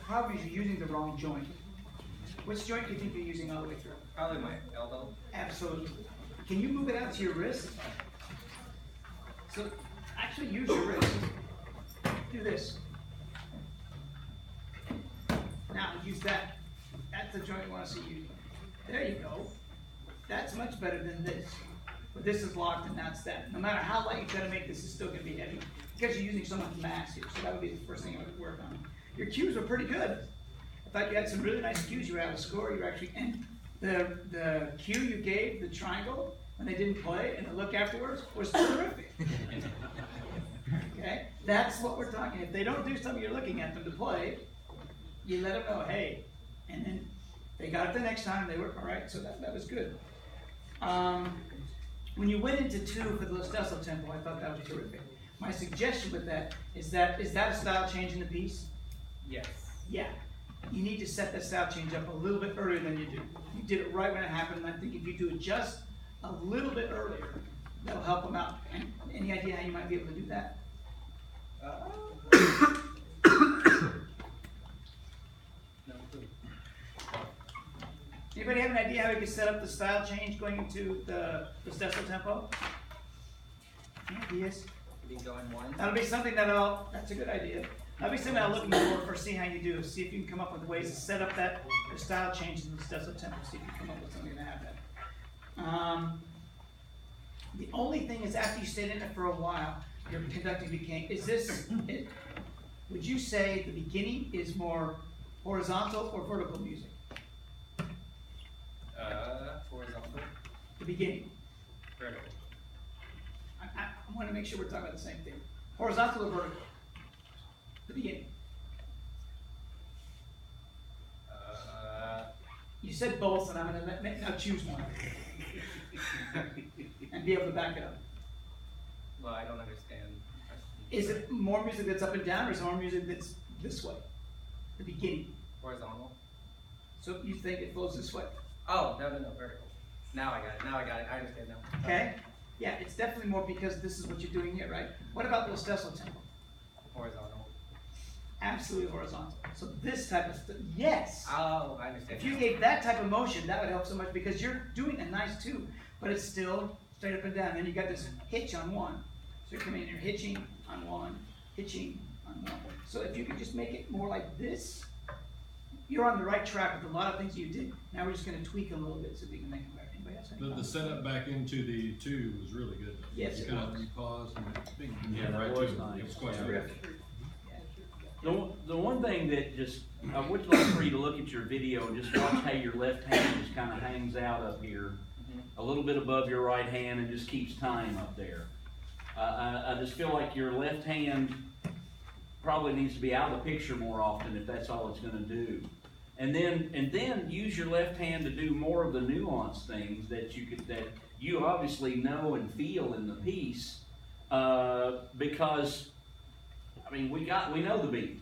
Probably you're using the wrong joint. Which joint do you think you're using all the way through? Probably my elbow. Absolutely. Can you move it out to your wrist? So actually use your wrist. Do this. Now use that. That's the joint you want to see using. There you go. That's much better than this. But this is locked and that's that. No matter how light you try to make this, it's still going to be heavy because you're using so much mass here. So that would be the first thing I would work on. Your cues were pretty good. I thought you had some really nice cues. You were able to score. You were actually in the cue you gave, the triangle, when they didn't play, and the look afterwards was terrific. Okay, that's what we're talking. If they don't do something you're looking at them to play, you let them know, hey, and then they got it the next time. They were all right. So that was good. When you went into 2 for the Lo Stesso tempo, I thought that was terrific. My suggestion with that is that a style change in the piece? Yes. Yeah. You need to set that style change up a little bit earlier than you do. You did it right when it happened, and I think if you do it just a little bit earlier, that'll help them out. And any idea how you might be able to do that? Anybody have an idea how we could set up the style change going into the Stesso tempo? Any ideas? Be going one. That'll be something that's a good idea. That'd be something I'm looking for see how you do, see if you can come up with ways to set up that, the style change in the stencil tempo, see if you come up with something to have that. The only thing is after you stayed in it for a while, you're conducting became, is this, would you say the beginning is more horizontal or vertical music? Horizontal, The beginning. vertical. I want to make sure we're talking about the same thing. Horizontal or vertical? The beginning. You said both, and I'm going to now choose one. And be able to back it up. Well, I don't understand. Is it more music that's up and down, or is it more music that's this way? The beginning. Horizontal. So you think it flows this way? Oh, no, vertical. Now I got it, I understand now. Okay? Yeah, it's definitely more because this is what you're doing here, right? What about the stencil tempo? Horizontal. Absolutely horizontal. So this type of yes. Oh, I understand. If you gave that type of motion, that would help so much because you're doing a nice two, but it's still straight up and down. Then you got this hitch on one. So you're coming in, you're hitching on one, hitching on one. So if you could just make it more like this, you're on the right track with a lot of things you did. Now we're just going to tweak a little bit so we can make them better. Anybody else? Any The comments? setup back into the two was really good. Yes, You it kind of, was. you paused and bing, Yeah, that right was to it. nice. It was quite Yeah. good. Terrific. The one thing that just, I would like for you to look at your video and just watch how your left hand just kind of hangs out up here, a little bit above your right hand and just keeps time up there. I just feel like your left hand probably needs to be out of the picture more often if that's all it's gonna do. And then use your left hand to do more of the nuanced things that you obviously know and feel in the piece, because I mean, we know the beat.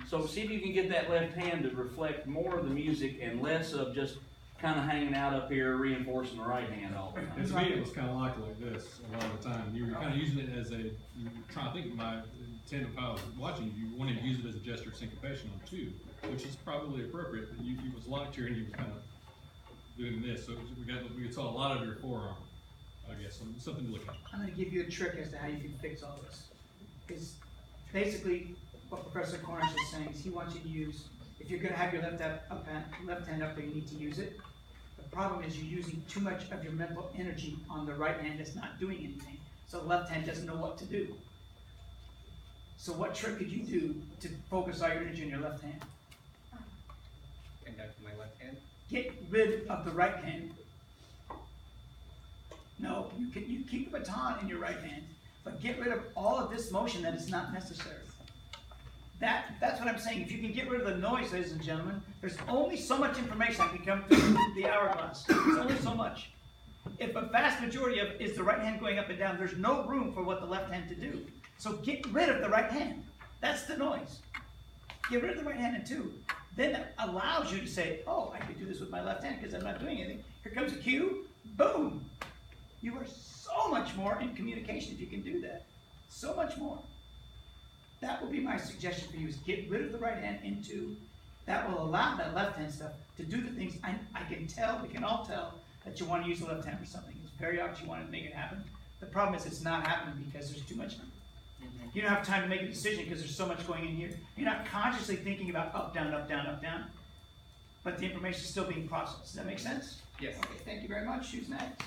So see if you can get that left hand to reflect more of the music and less of just kind of hanging out up here reinforcing the right hand all the And time. to me, it was kind of like this a lot of the time. You were kind of using it as you were trying to think my intent of how I was watching, you wanted to use it as a gesture of syncopation on two, which is probably appropriate, but you was locked here and you was kind of doing this, so we saw a lot of your forearm, I guess, something to look at. I'm going to give you a trick as to how you can fix all this. Because basically, what Professor Cornish is saying is he wants you to use, if you're going to have your left hand up there, you need to use it. The problem is you're using too much of your mental energy on the right hand that's not doing anything. So the left hand doesn't know what to do. So what trick could you do to focus all your energy on your left hand? And that's my left hand. Get rid of the right hand. No, you keep the baton in your right hand, but get rid of all of this motion that is not necessary. That's what I'm saying. If you can get rid of the noise, ladies and gentlemen, there's only so much information that can come through the hourglass. There's only so much. If a vast majority of is the right hand going up and down, there's no room for what the left hand to do. So get rid of the right hand. That's the noise. Get rid of the right hand in two. Then that allows you to say, oh, I could do this with my left hand because I'm not doing anything. Here comes a cue, boom. You are so much more in communication if you can do that. So much more. That would be my suggestion for you is get rid of the right hand in two. That will allow that left hand stuff to do the things I can tell, we can all tell that you want to use the left hand for something. It's very obvious you want to make it happen. The problem is it's not happening because there's too much. You don't have time to make a decision because there's so much going in here. You're not consciously thinking about up, down, up, down, up, down. But the information is still being processed. Does that make sense? Yes. Okay, thank you very much. Who's next?